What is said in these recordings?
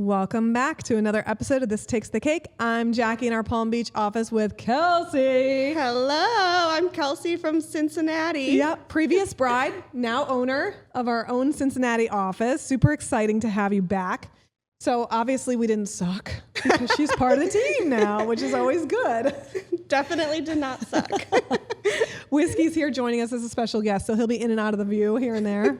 Welcome back to another episode of This Takes the Cake. I'm Jackie in our Palm Beach office with Kelsey. Hello, I'm Kelsey from Cincinnati. Yep, previous bride, now owner of our own Cincinnati office. Super exciting to have you back. So obviously we didn't suck because she's part of the team now, which is always good. Definitely did not suck. Whiskey's here joining us as a special guest, so he'll be in and out of the view here and there.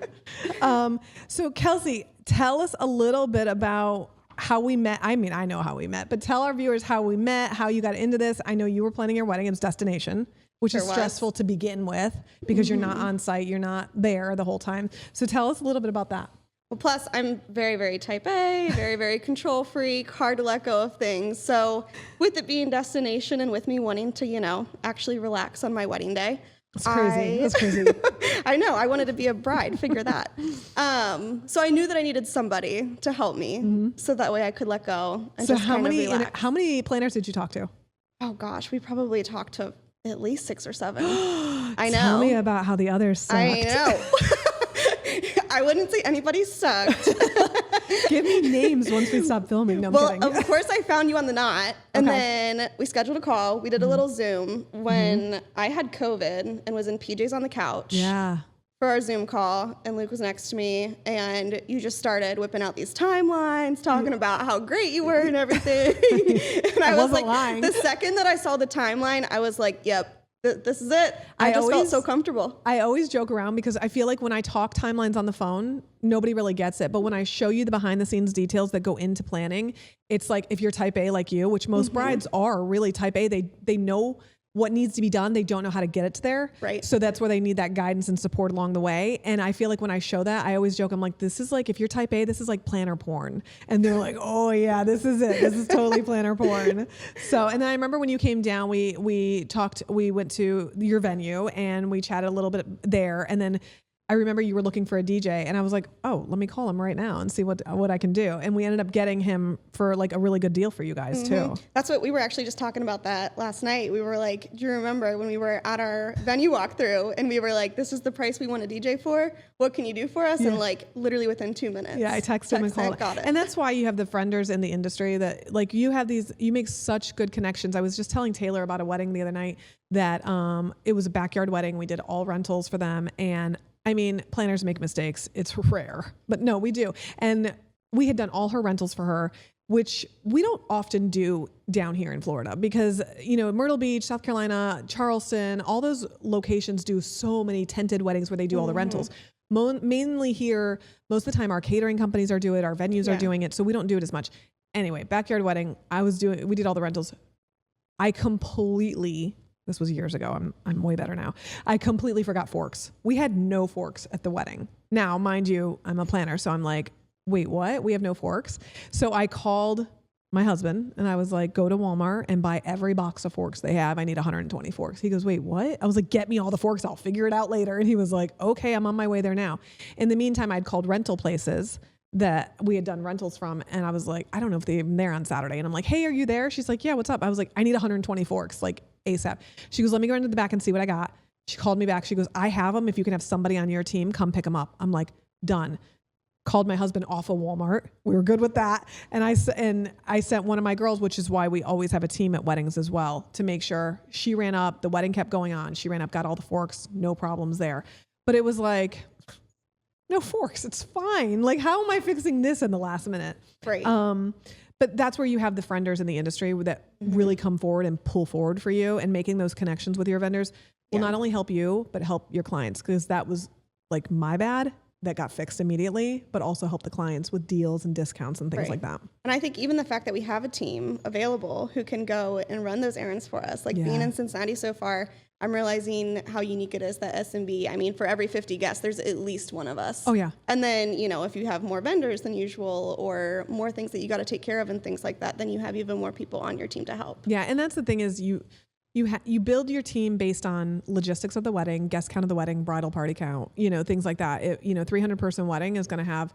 So Kelsey, tell us a little bit about how we met. I mean, I know how we met, but tell our viewers how we met, how you got into this. I know you were planning your wedding. It was destination, which is stressful to begin with because you're not on site. You're not there the whole time. So tell us a little bit about that. Well, plus I'm very, very type A, very, very control freak, hard to let go of things. So with it being destination and with me wanting to, actually relax on my wedding day. That's crazy. That's crazy. I know. I wanted to be a bride. Figure that. So I knew that I needed somebody to help me so that way I could let go. And So just how kind of many relax. planners did you talk to? Oh gosh, we probably talked to at least 6 or 7. I know. Tell me about how the others sucked. I know. I wouldn't say anybody sucked. Give me names once we stop filming. No, I'm kidding. Of course I found you on the knot. And then we scheduled a call. We did a little Zoom when I had COVID and was in PJs on the couch. Yeah. For our Zoom call, and Luke was next to me, and you just started whipping out these timelines, talking about how great you were and everything. And I was like, lying. The second that I saw the timeline, I was like, yep. This is it. I just felt so comfortable. I always joke around because I feel like when I talk timelines on the phone, nobody really gets it. But when I show you the behind the scenes details that go into planning, it's like if you're type A like you, which most brides are really type A, they know what needs to be done. They don't know how to get it to there. Right. So that's where they need that guidance and support along the way. And I feel like when I show that, I always joke, I'm like, this is like, if you're type A, this is like planner porn. And they're like, oh yeah, this is it. This is totally planner porn. So, and then I remember when you came down, we talked, we went to your venue and we chatted a little bit there. And then I remember you were looking for a DJ and I was like, oh, let me call him right now and see what I can do. And we ended up getting him for like a really good deal for you guys too. That's what we were actually just talking about that last night. We were like, do you remember when we were at our venue walkthrough and we were like, this is the price we want a DJ for. What can you do for us? And like literally within 2 minutes. Yeah, I texted him and called. Got it. And that's why you have the frienders in the industry that like you make such good connections. I was just telling Taylor about a wedding the other night that it was a backyard wedding. We did all rentals for them. And I mean, planners make mistakes. It's rare, but no, we do. And we had done all her rentals for her, which we don't often do down here in Florida because, Myrtle Beach, South Carolina, Charleston, all those locations do so many tented weddings where they do all the rentals. Mainly here, most of the time our catering companies are doing it, our venues are doing it. So we don't do it as much. Anyway, backyard wedding, we did all the rentals. This was years ago. I'm way better now. I completely forgot forks. We had no forks at the wedding. Now, mind you, I'm a planner, so I'm like, wait, what? We have no forks? So I called my husband and I was like, go to Walmart and buy every box of forks they have. I need 120 forks. He goes, wait, what? I was like, get me all the forks. I'll figure it out later. And he was like, okay, I'm on my way there now. In the meantime, I'd called rental places that we had done rentals from. And I was like, I don't know if they're there on Saturday. And I'm like, hey, are you there? She's like, yeah, what's up? I was like, I need 120 forks, like ASAP. She goes, let me go into the back and see what I got. She called me back. She goes, I have them. If you can have somebody on your team, come pick them up. I'm like, done. Called my husband off of Walmart. We were good with that. And I sent one of my girls, which is why we always have a team at weddings as well, to make sure. She ran up, the wedding kept going on. She ran up, got all the forks, no problems there. But it was like, no forks, it's fine. Like, how am I fixing this in the last minute? Right. But that's where you have the frienders in the industry that really come forward and pull forward for you, and making those connections with your vendors will not only help you, but help your clients. Because that was like my bad that got fixed immediately, but also help the clients with deals and discounts and things like that. And I think even the fact that we have a team available who can go and run those errands for us, like being in Cincinnati so far, I'm realizing how unique it is that S&B, I mean, for every 50 guests, there's at least one of us. Oh yeah. And then, if you have more vendors than usual or more things that you got to take care of and things like that, then you have even more people on your team to help. Yeah. And that's the thing is you build your team based on logistics of the wedding, guest count of the wedding, bridal party count, things like that. 300 person wedding is going to have,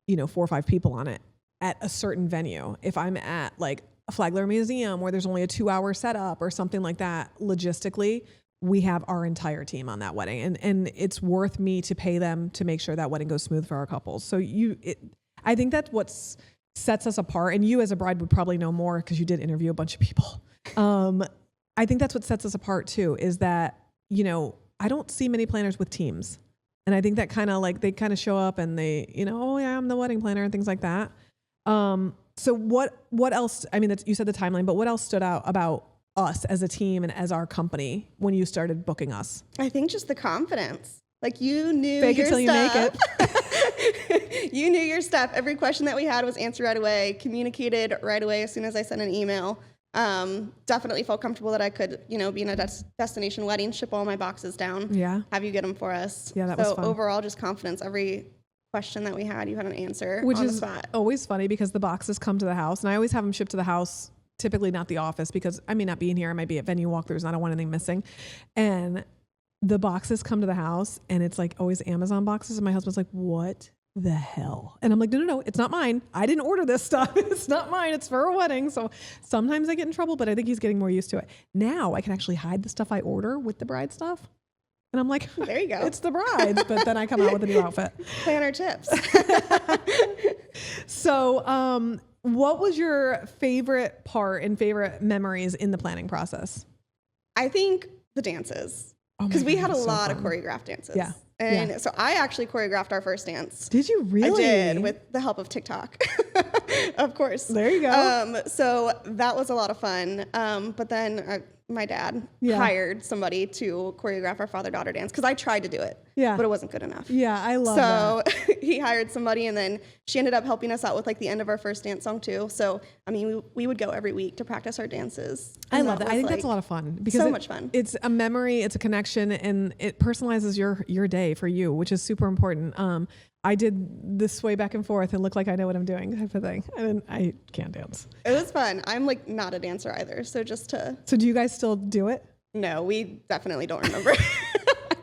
4 or 5 people on it at a certain venue. If I'm at like a Flagler Museum where there's only a 2-hour setup or something like that, logistically, we have our entire team on that wedding, and it's worth me to pay them to make sure that wedding goes smooth for our couples. So I think that's what's sets us apart, and you as a bride would probably know more because you did interview a bunch of people. I think that's what sets us apart too, is that, you know, I don't see many planners with teams. And I think that kind of like, they kind of show up and they, you know, oh yeah, I'm the wedding planner and things like that. So what else, I mean, you said the timeline, but what else stood out about us as a team and as our company when you started booking us? I think just the confidence. Like you knew Fake your it till stuff. you make it. You knew your stuff. Every question that we had was answered right away, communicated right away as soon as I sent an email. Definitely felt comfortable that I could, you know, be in a destination wedding, ship all my boxes down, have you get them for us. Yeah, that was fun. Overall, just confidence. Every question that we had, you had an answer, which on is the spot. Always funny because the boxes come to the house, and I always have them shipped to the house. Typically not the office because I may not be in here. I might be at venue walkthroughs and I don't want anything missing. And the boxes come to the house and it's like always Amazon boxes. And my husband's like, what the hell? And I'm like, no, it's not mine. I didn't order this stuff. It's not mine. It's for a wedding. So sometimes I get in trouble, but I think he's getting more used to it. Now I can actually hide the stuff I order with the bride stuff. And I'm like, there you go. It's the bride's. But then I come out with a new outfit. Planner tips. So, what was your favorite part and favorite memories in the planning process? I think the dances. Because we had a lot of choreographed dances. Yeah. And so I actually choreographed our first dance. Did you really? I did, with the help of TikTok. Of course. There you go. So that was a lot of fun. But then my dad hired somebody to choreograph our father-daughter dance because I tried to do it, but it wasn't good enough. Yeah, I love that. So he hired somebody, and then she ended up helping us out with like the end of our first dance song too. So I mean, we would go every week to practice our dances. I love that. I think that's a lot of fun because so much fun. It's a memory, it's a connection, and it personalizes your day for you, which is super important. I did this sway back and forth and look like I know what I'm doing type of thing. And I can't dance. It was fun. I'm like not a dancer either. So So do you guys still do it? No, we definitely don't remember.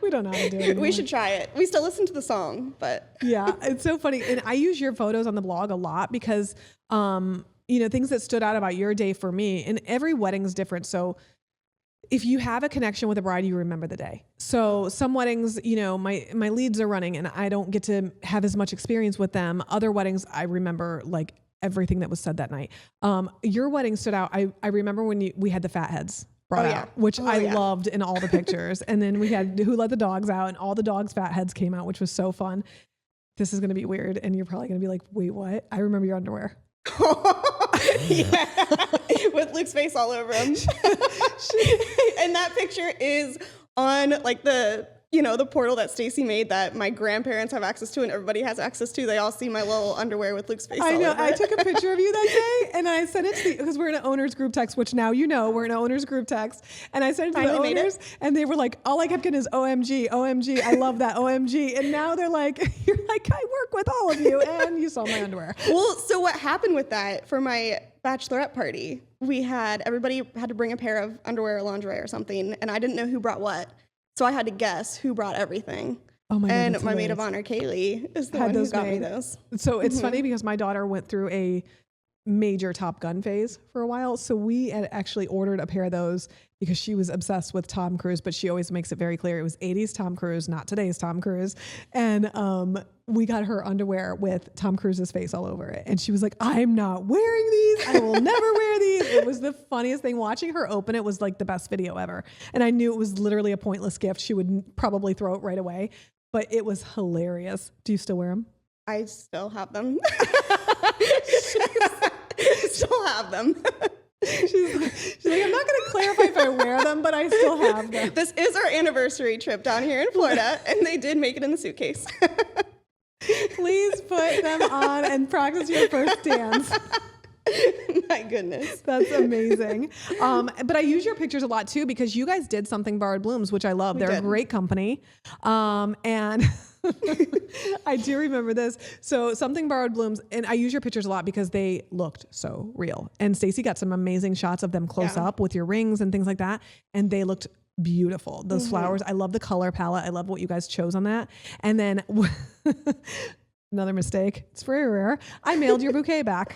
We don't know how to do it anymore. We should try it. We still listen to the song, but. Yeah, it's so funny. And I use your photos on the blog a lot because, you know, things that stood out about your day for me, and every wedding's different. So if you have a connection with a bride, you remember the day. So some weddings, you know, my leads are running and I don't get to have as much experience with them. Other weddings, I remember like everything that was said that night. Your wedding stood out. I remember when we had the fat heads brought out, which I loved in all the pictures. And then we had who let the dogs out, and all the dogs' fat heads came out, which was so fun. This is going to be weird. And you're probably going to be like, wait, what? I remember your underwear. Yeah, with Luke's face all over him. And that picture is on like the portal that Stacy made that my grandparents have access to and everybody has access to. They all see my little underwear with Luke's face all over it. I took a picture of you that day and I sent it to because we're in an owner's group text, which now you know we're in an owner's group text. And I sent it to the owners and they were like, all I kept getting is OMG, OMG. I love that OMG. And now they're like, you're like, I work with all of you and you saw my underwear. Well, so what happened with that for my bachelorette party, everybody had to bring a pair of underwear or lingerie or something. And I didn't know who brought what. So I had to guess who brought everything. Oh my God, and my maid of honor, Kaylee, is the one who got me those. So it's funny because my daughter went through a major Top Gun phase for a while. So we had actually ordered a pair of those because she was obsessed with Tom Cruise, but she always makes it very clear it was 80s Tom Cruise, not today's Tom Cruise. And we got her underwear with Tom Cruise's face all over it. And she was like, I'm not wearing these. I will never wear these. It was the funniest thing. Watching her open it was like the best video ever. And I knew it was literally a pointless gift. She would probably throw it right away, but it was hilarious. Do you still wear them? I still have them. Still have them. She's like, I'm not going to clarify if I wear them, but I still have them. This is our anniversary trip down here in Florida, and they did make it in the suitcase. Please put them on and practice your first dance. My goodness. That's amazing. But I use your pictures a lot too because you guys did Something Borrowed Blooms, which I love. They're a great company. And I do remember this. So Something Borrowed Blooms, and I use your pictures a lot because they looked so real. And Stacy got some amazing shots of them close up with your rings and things like that. And they looked beautiful. Those flowers. I love the color palette. I love what you guys chose on that. And then another mistake. It's very rare. I mailed your bouquet back.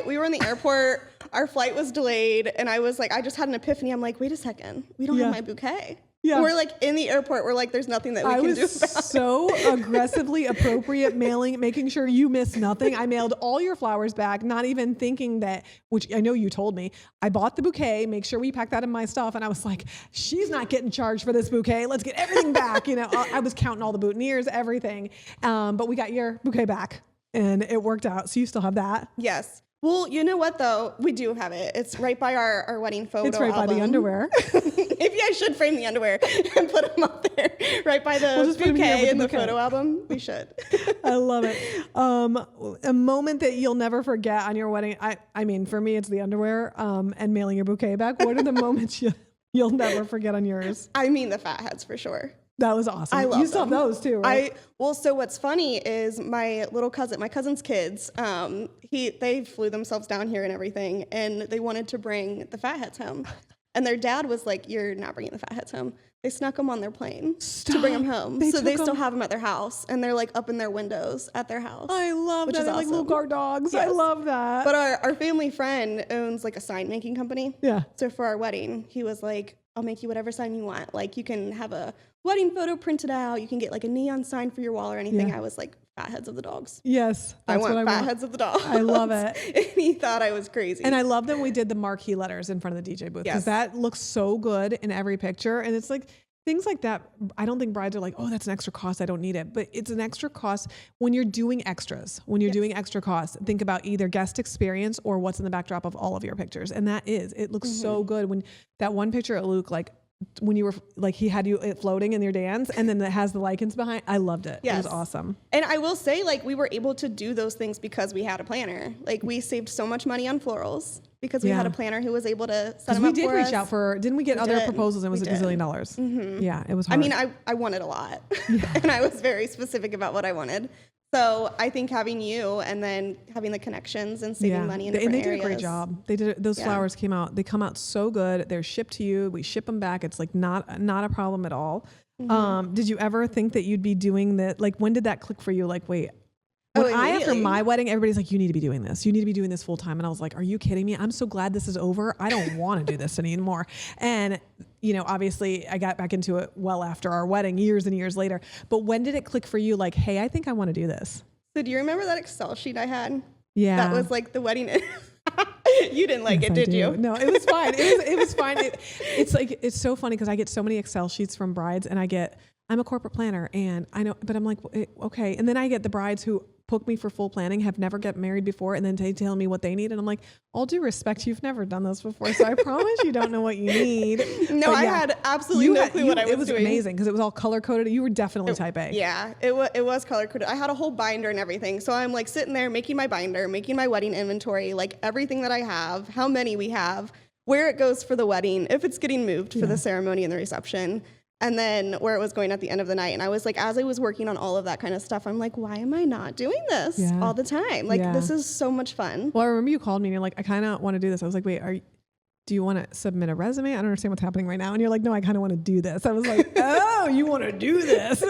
We were in the airport, our flight was delayed, and I was like, I just had an epiphany. I'm like, wait a second, we don't have my bouquet. Yeah. We're like in the airport. We're like, there's nothing that we can do about it. So aggressively appropriate mailing, making sure you miss nothing. I mailed all your flowers back, not even thinking that, which I know you told me. I bought the bouquet, make sure we pack that in my stuff. And I was like, she's not getting charged for this bouquet. Let's get everything back. You know, I was counting all the boutonnieres, everything. But we got your bouquet back and it worked out. So you still have that? Yes. Well, you know what, though? We do have it. It's right by our wedding photo It's right album. by the underwear. Maybe I should frame the underwear and put them up there. Right by the bouquet in the photo album. We should. I love it. A moment that you'll never forget on your wedding. I mean, for me, it's the underwear and mailing your bouquet back. What are the moments you'll never forget on yours? I mean, the fat heads for sure. That was awesome. I love you still have those too, right? Well, so what's funny is my cousin's kids, they flew themselves down here and everything, and they wanted to bring the fat heads home. And their dad was like, you're not bringing the fat heads home. They snuck them on their plane to bring them home. They still have them at their house, and they're like up in their windows at their house. I love that. They're awesome. like little guard dogs. Yes. I love that. But our family friend owns like a sign making company. Yeah. So for our wedding, he was like, I'll make you whatever sign you want. Like you can have a wedding photo printed out. You can get like a neon sign for your wall or anything. Yeah. I was like, fat heads of the dogs. Yes. I want fat heads of the dogs. I love it. And he thought I was crazy. And I love that we did the marquee letters in front of the DJ booth because that looks so good in every picture. And it's like things like that. I don't think brides are like, oh, that's an extra cost. I don't need it. But it's an extra cost when you're doing extras. When you're doing extra costs, think about either guest experience or what's in the backdrop of all of your pictures. And it looks so good. When that one picture at Luke, like when you were like, he had you floating in your dance and then it has the Lykins behind. I loved it. Yes. It was awesome. And I will say, like, we were able to do those things because we had a planner. Like, we saved so much money on florals because we had a planner who was able to set them up for us. We did reach out for, didn't we get other proposals? And it was a gazillion dollars. Mm-hmm. Yeah, it was hard. I mean, I wanted a lot and I was very specific about what I wanted. So I think having you and then having the connections and saving money in different areas. And they did a great job. They did. Those flowers they come out so good. They're shipped to you. We ship them back. It's like not a problem at all. Mm-hmm. Did you ever think that you'd be doing that? Like, when did that click for you? Like, wait, after my wedding, everybody's like, you need to be doing this. You need to be doing this full time. And I was like, are you kidding me? I'm so glad this is over. I don't want to do this anymore. And you know, obviously I got back into it well after our wedding, years and years later. But when did it click for you? Like, hey, I think I want to do this. So do you remember that Excel sheet I had? Yeah. That was like the wedding. You didn't like it, did you? No, it was fine. It was fine. It's like, it's so funny because I get so many Excel sheets from brides and I'm a corporate planner and I know, but I'm like, okay. And then I get the brides who book me for full planning, have never get married before, and then they tell me what they need. And I'm like, all due respect, you've never done this before. So I promise you don't know what you need. No, I had absolutely no clue what I was doing. It was amazing because it was all color coded. You were definitely type A. Yeah, it was color coded. I had a whole binder and everything. So I'm like sitting there making my binder, making my wedding inventory, like everything that I have, how many we have, where it goes for the wedding, if it's getting moved for the ceremony and the reception. And then where it was going at the end of the night. And I was like, as I was working on all of that kind of stuff, I'm like, why am I not doing this all the time? Like, this is so much fun. Well, I remember you called me and you're like, I kind of want to do this. I was like, wait, do you want to submit a resume? I don't understand what's happening right now. And you're like, no, I kind of want to do this. I was like, oh, you want to do this?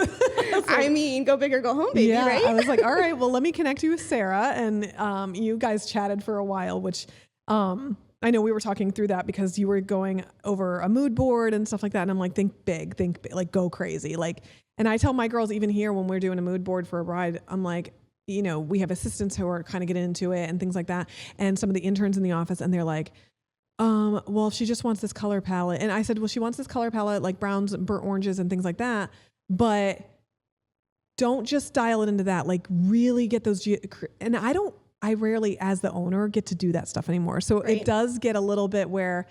I mean, go big or go home, baby, right? I was like, all right, well, let me connect you with Sarah. And you guys chatted for a while, which I know we were talking through that because you were going over a mood board and stuff like that. And I'm like, think big, like go crazy. Like, and I tell my girls even here when we're doing a mood board for a bride, I'm like, you know, we have assistants who are kind of getting into it and things like that. And some of the interns in the office and they're like, well, she just wants this color palette. And I said, well, she wants this color palette, like browns, burnt oranges and things like that. But don't just dial it into that. Like really get those. And I rarely, as the owner, get to do that stuff anymore. So it does get a little bit where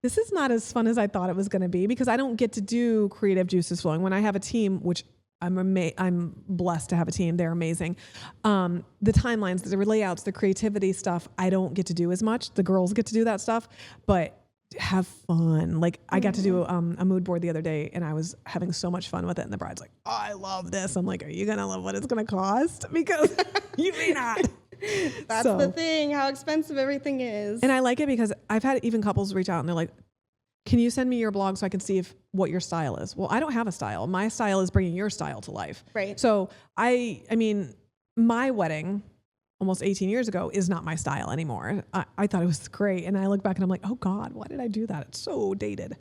this is not as fun as I thought it was going to be because I don't get to do creative juices flowing. When I have a team, which I'm blessed to have a team, they're amazing. The timelines, the layouts, the creativity stuff, I don't get to do as much. The girls get to do that stuff, but have fun. Like I got to do a mood board the other day and I was having so much fun with it. And the bride's like, oh, I love this. I'm like, are you going to love what it's going to cost? Because you may not. That's the thing, how expensive everything is. And I like it because I've had even couples reach out and they're like, can you send me your blog so I can see what your style is? Well, I don't have a style. My style is bringing your style to life. Right. So I mean, my wedding almost 18 years ago is not my style anymore. I thought it was great. And I look back and I'm like, oh God, why did I do that? It's so dated.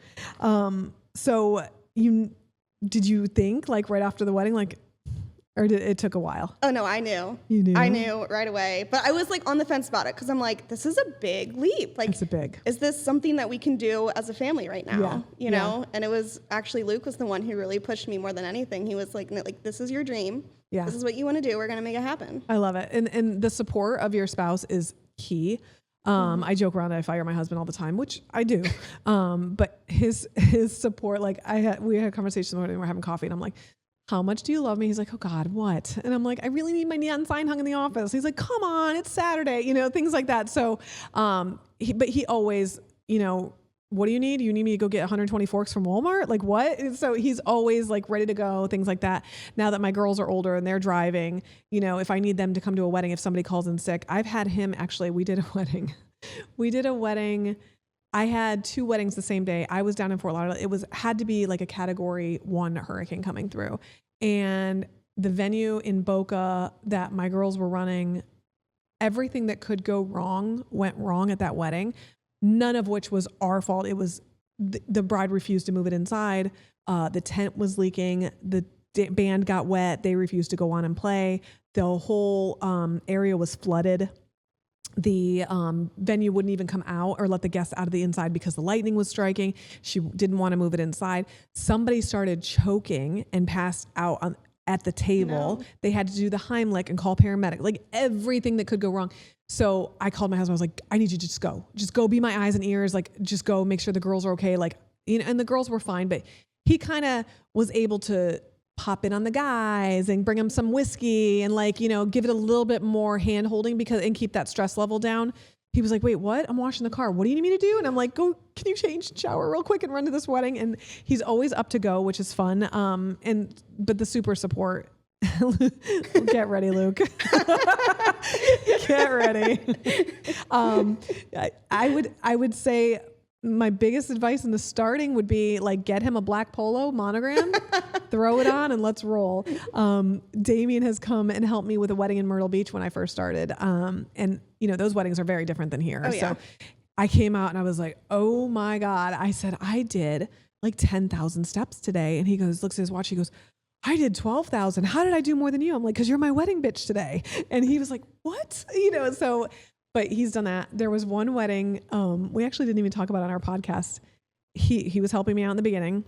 So did you think like right after the wedding, like, or did it took a while? Oh no, I knew. You knew? I knew right away. But I was like on the fence about it because I'm like, this is a big leap. Like, is this something that we can do as a family right now? Yeah. You know? And it was actually Luke was the one who really pushed me more than anything. He was like, no, like this is your dream. Yeah. This is what you want to do. We're gonna make it happen. I love it. And the support of your spouse is key. I joke around that I fire my husband all the time, which I do. But his support, like we had a conversation this morning, we were having coffee and I'm like, how much do you love me? He's like, oh God, what? And I'm like, I really need my neon sign hung in the office. He's like, come on, it's Saturday, things like that. So, but he always, what do you need? You need me to go get 120 forks from Walmart? Like what? And so he's always like ready to go, things like that. Now that my girls are older and they're driving, if I need them to come to a wedding, if somebody calls in sick, I've had him actually, we did a wedding. I had 2 weddings the same day. I was down in Fort Lauderdale. Had to be like a category 1 hurricane coming through. And the venue in Boca that my girls were running, everything that could go wrong went wrong at that wedding. None of which was our fault. It was the bride refused to move it inside. The tent was leaking. The band got wet. They refused to go on and play. The whole area was flooded. The venue wouldn't even come out or let the guests out of the inside because the lightning was striking. She didn't want to move it inside. Somebody started choking and passed out at the table. No. They had to do the Heimlich and call paramedic, like everything that could go wrong. So I called my husband. I was like, I need you to just go be my eyes and ears. Like, just go make sure the girls are okay. Like, and the girls were fine, but he kind of was able to pop in on the guys and bring them some whiskey and like, give it a little bit more hand holding and keep that stress level down. He was like, wait, what? I'm washing the car. What do you need me to do? And I'm like, can you change and shower real quick and run to this wedding? And he's always up to go, which is fun. But the super support. Get ready, Luke. Get ready. I would say my biggest advice in the starting would be like, get him a black polo monogram, throw it on and let's roll. Damien has come and helped me with a wedding in Myrtle Beach when I first started. And those weddings are very different than here. Oh, yeah. So I came out and I was like, oh my God. I said, I did like 10,000 steps today. And he looks at his watch. He goes, I did 12,000. How did I do more than you? I'm like, cause you're my wedding bitch today. And he was like, what? But he's done that. There was one wedding. We actually didn't even talk about it on our podcast. He was helping me out in the beginning.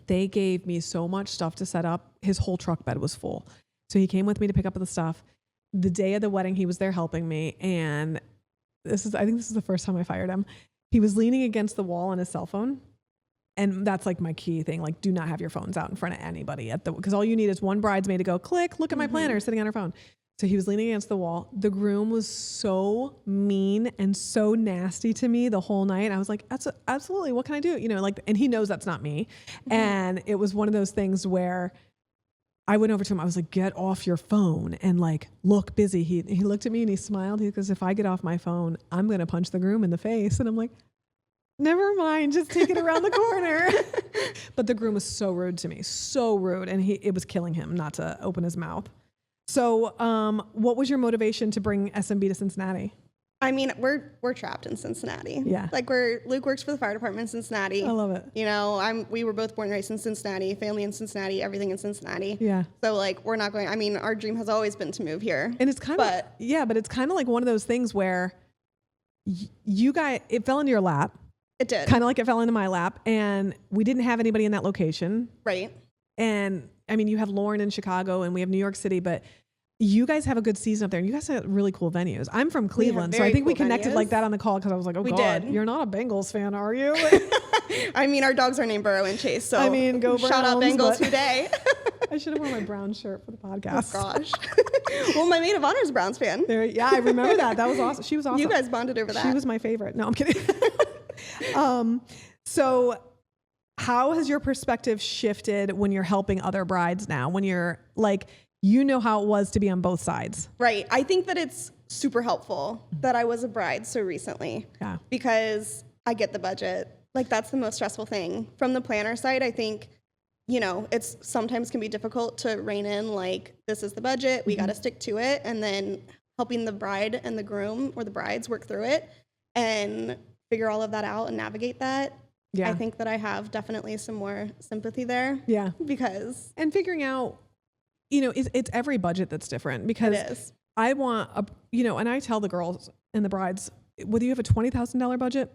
They gave me so much stuff to set up. His whole truck bed was full. So he came with me to pick up the stuff. The day of the wedding, he was there helping me. And I think this is the first time I fired him. He was leaning against the wall on his cell phone. And that's like my key thing. Like, do not have your phones out in front of anybody because all you need is one bridesmaid to go click, look at my planner sitting on her phone. So he was leaning against the wall. The groom was so mean and so nasty to me the whole night. I was like, absolutely. What can I do? And he knows that's not me. Mm-hmm. And it was one of those things where I went over to him. I was like, get off your phone and like, look busy. He looked at me and he smiled. He goes, if I get off my phone, I'm going to punch the groom in the face. And I'm like, never mind, just take it around the corner. But the groom was so rude to me, so rude. And it was killing him not to open his mouth. So what was your motivation to bring SMB to Cincinnati? I mean, we're trapped in Cincinnati. Yeah. Like Luke works for the fire department in Cincinnati. I love it. We were both born and raised in Cincinnati, family in Cincinnati, everything in Cincinnati. Yeah. So like, we're not going, our dream has always been to move here. And it's kind of, but it's kind of like one of those things where you guys, it fell into your lap. It did. Kind of like it fell into my lap, and we didn't have anybody in that location. Right. And I mean, you have Lauren in Chicago and we have New York City, but you guys have a good season up there and you guys have really cool venues. I'm from Cleveland, so I think we connected like that on the call because I was like, oh God, you're not a Bengals fan, are you? I mean, our dogs are named Burrow and Chase, so go Browns, shout out Bengals today. I should have worn my brown shirt for the podcast. Oh gosh. Well, my maid of honor is a Browns fan. I remember that. That was awesome. She was awesome. You guys bonded over that. She was my favorite. No, I'm kidding. So how has your perspective shifted when you're helping other brides now? When you're like, how it was to be on both sides. Right. I think that it's super helpful that I was a bride so recently. Yeah. Because I get the budget. Like, that's the most stressful thing. From the planner side, I think, it's sometimes can be difficult to rein in, like, this is the budget, we got to stick to it. And then helping the bride and the groom or the brides work through it and figure all of that out and navigate that. Yeah. I think that I have definitely some more sympathy there. Yeah. Because. And figuring out, it's every budget that's different, because It is. I want and I tell the girls and the brides, whether you have a $20,000 budget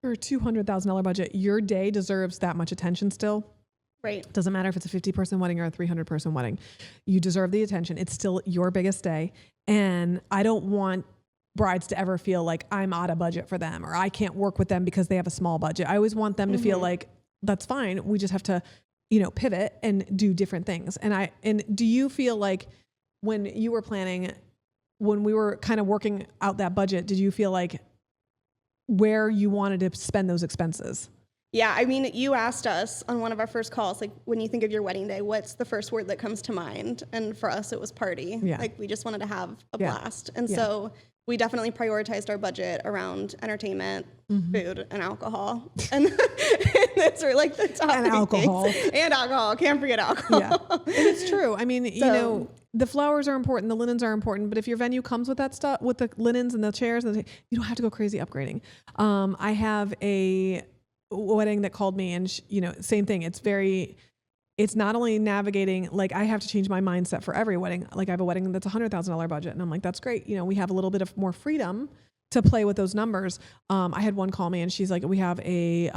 or a $200,000 budget, your day deserves that much attention still. Right. Doesn't matter if it's a 50-person wedding or a 300-person wedding. You deserve the attention. It's still your biggest day. And I don't want brides to ever feel like I'm out of budget for them, or I can't work with them because they have a small budget. I always want them to feel like that's fine. We just have to, pivot and do different things. And do you feel like when you were planning, when we were kind of working out that budget, did you feel like where you wanted to spend those expenses? Yeah, I mean, you asked us on one of our first calls, like, when you think of your wedding day, what's the first word that comes to mind? And for us, it was party. Yeah. Like, we just wanted to have a Yeah. blast. And Yeah. so we definitely prioritized our budget around entertainment, food, and alcohol. And those are like the top And three alcohol. things. And alcohol. Can't forget alcohol. Yeah. And it's true. I mean, the flowers are important, the linens are important, but if your venue comes with that stuff, with the linens and the chairs, you don't have to go crazy upgrading. I have a wedding that called me, and same thing. It's not only navigating, like, I have to change my mindset for every wedding. Like, I have a wedding that's $100,000 budget, and I'm like, that's great. We have a little bit of more freedom to play with those numbers. I had one call me, and she's like, we have a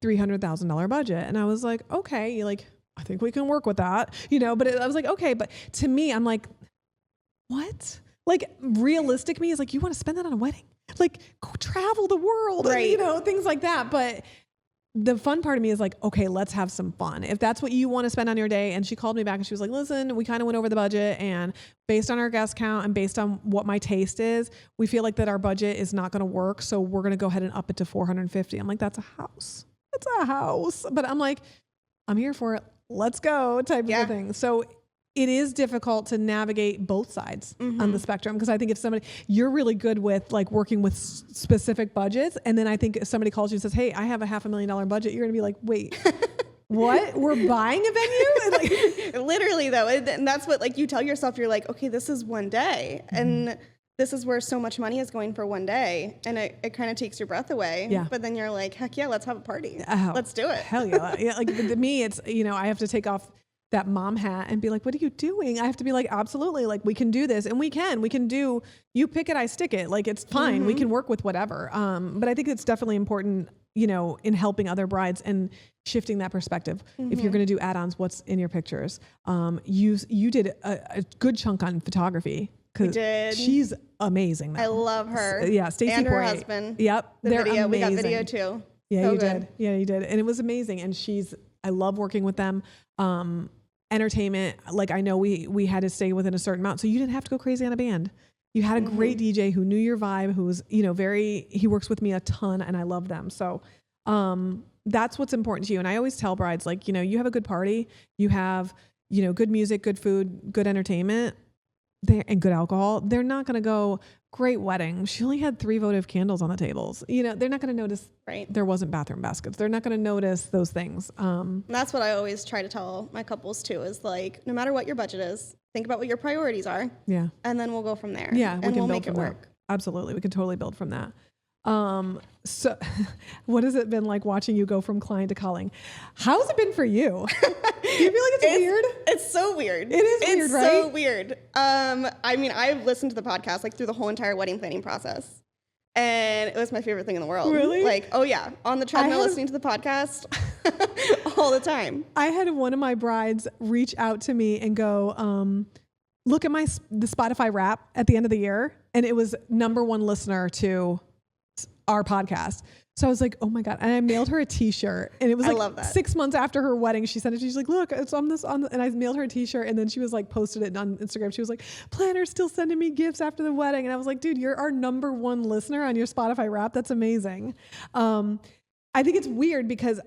$300,000 budget. And I was like, okay, I think we can work with that, but I was like, okay. But to me, I'm like, what? Like, realistic me is like, you want to spend that on a wedding? Like, go travel the world, right. and, things like that. But the fun part of me is like, okay, let's have some fun. If that's what you want to spend on your day. And she called me back and she was like, listen, we kind of went over the budget, and based on our guest count and based on what my taste is, we feel like that our budget is not going to work. So we're going to go ahead and up it to $450. I'm like, that's a house. That's a house. But I'm like, I'm here for it. Let's go type of a thing. So it is difficult to navigate both sides on the spectrum, because I think if you're really good with like working with specific budgets, and then I think if somebody calls you and says, hey, I have a $500,000 budget, you're gonna be like, wait, what? We're buying a venue? Literally though, and that's what, like, you tell yourself, you're like, okay, this is one day, and this is where so much money is going for one day, and it kind of takes your breath away. Yeah. But then you're like, heck yeah, let's have a party. Let's do it. Hell yeah. Yeah. Like, to me, it's, I have to take off that mom hat and be like, what are you doing? I have to be like, absolutely. Like, we can do this, and we can do, you pick it, I stick it. Like, it's fine. We can work with whatever. But I think it's definitely important, in helping other brides and shifting that perspective. If you're going to do add-ons, what's in your pictures? You did a good chunk on photography. We did. She's amazing. I love her. Yeah. Stacey and her Poirier. husband. Yep. They're video. Amazing. We got video too. Yeah, so you good. did. Yeah, you did. And it was amazing. And I love working with them. Entertainment, like, I know we had to stay within a certain amount, so you didn't have to go crazy on a band. You had a great DJ who knew your vibe, who was, he works with me a ton, and I love them. So, that's what's important to you. And I always tell brides, like, you have a good party, you have, good music, good food, good entertainment, and good alcohol. They're not going to go, great wedding. She only had 3 votive candles on the tables. They're not going to notice there wasn't bathroom baskets. They're not going to notice those things. And that's what I always try to tell my couples too, is like, no matter what your budget is, think about what your priorities are. Yeah. And then we'll go from there. Yeah. And we'll make it work. Absolutely. We can totally build from that. So what has it been like watching you go from client to calling? How's it been for you? Do you feel like it's weird? It's so weird. It is weird, right? It's so weird. I mean, I've listened to the podcast like through the whole entire wedding planning process, and it was my favorite thing in the world. Really? Like, oh yeah, on the treadmill listening to the podcast all the time. I had one of my brides reach out to me and go, look at the Spotify Wrap at the end of the year, and it was &1 listener to our podcast. So I was like, oh my God. And I mailed her a t-shirt, and it was like 6 months after her wedding. She sent it to me. She's like, look, it's on this, and I mailed her a t-shirt. And then she was like, posted it on Instagram. She was like, planner's still sending me gifts after the wedding. And I was like, dude, you're our #1 listener on your Spotify Wrap. That's amazing. I think it's weird because,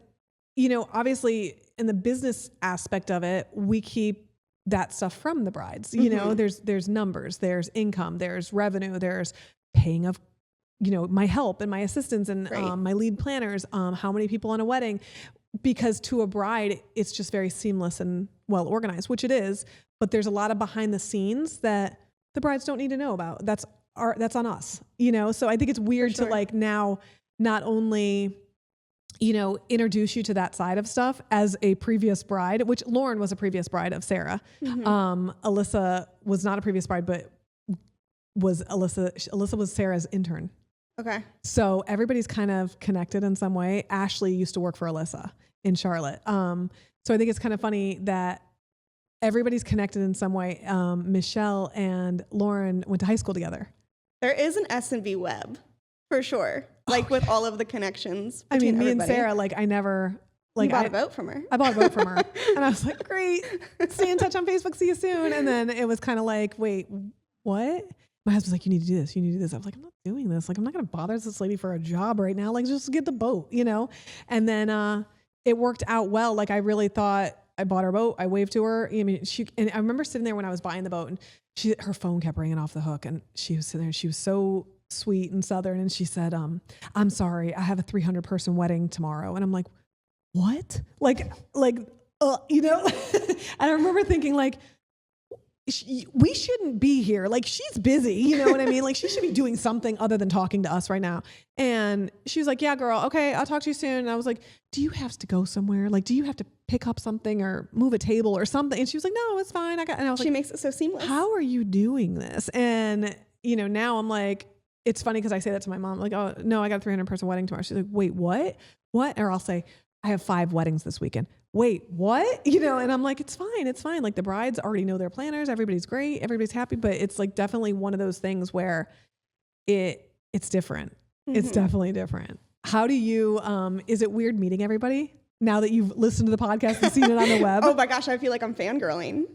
obviously in the business aspect of it, we keep that stuff from the brides. There's numbers, there's income, there's revenue, there's paying of my help and my assistants and my lead planners, how many people on a wedding, because to a bride, it's just very seamless and well organized, which it is, but there's a lot of behind the scenes that the brides don't need to know about. That's on us, So I think it's weird to like now, not only, introduce you to that side of stuff as a previous bride, which Lauren was a previous bride of Sarah. Alyssa was not a previous bride, but Alyssa was Sarah's intern. Okay. So everybody's kind of connected in some way. Ashley used to work for Alyssa in Charlotte. So I think it's kind of funny that everybody's connected in some way. Michelle and Lauren went to high school together. There is an S&B web for sure. Like with all of the connections. I mean, me everybody. and Sarah, like I never, like you bought a boat from her. I bought a boat from her and I was like, great, stay in touch on Facebook. See you soon. And then it was kind of like, wait, what? My husband's like, you need to do this. You need to do this. I was like, I'm not doing this. Like, I'm not going to bother this lady for a job right now. Like, just get the boat, And then it worked out well. Like, I really thought I bought her a boat. I waved to her. I mean, and I remember sitting there when I was buying the boat, and her phone kept ringing off the hook, and she was sitting there. And she was so sweet and Southern, and she said, "I'm sorry, I have a 300-person wedding tomorrow." And I'm like, "What?" And I remember thinking, like, we shouldn't be here. Like, she's busy, you know what I mean? Like, she should be doing something other than talking to us right now. And she was like, "Yeah, girl. Okay, I'll talk to you soon." And I was like, "Do you have to go somewhere? Like, do you have to pick up something or move a table or something?" And she was like, "No, it's fine. And I was she like, makes it so seamless. How are you doing this? And, now I'm like, it's funny because I say that to my mom, like, "Oh, no, I got a 300-person wedding tomorrow." She's like, "Wait, what? What?" Or I'll say, "I have 5 weddings this weekend." "Wait, what?" And I'm like, it's fine. Like, the brides already know their planners. Everybody's great. Everybody's happy. But it's like definitely one of those things where it's different. Mm-hmm. It's definitely different. How do you, is it weird meeting everybody now that you've listened to the podcast and seen it on the web? Oh my gosh, I feel like I'm fangirling.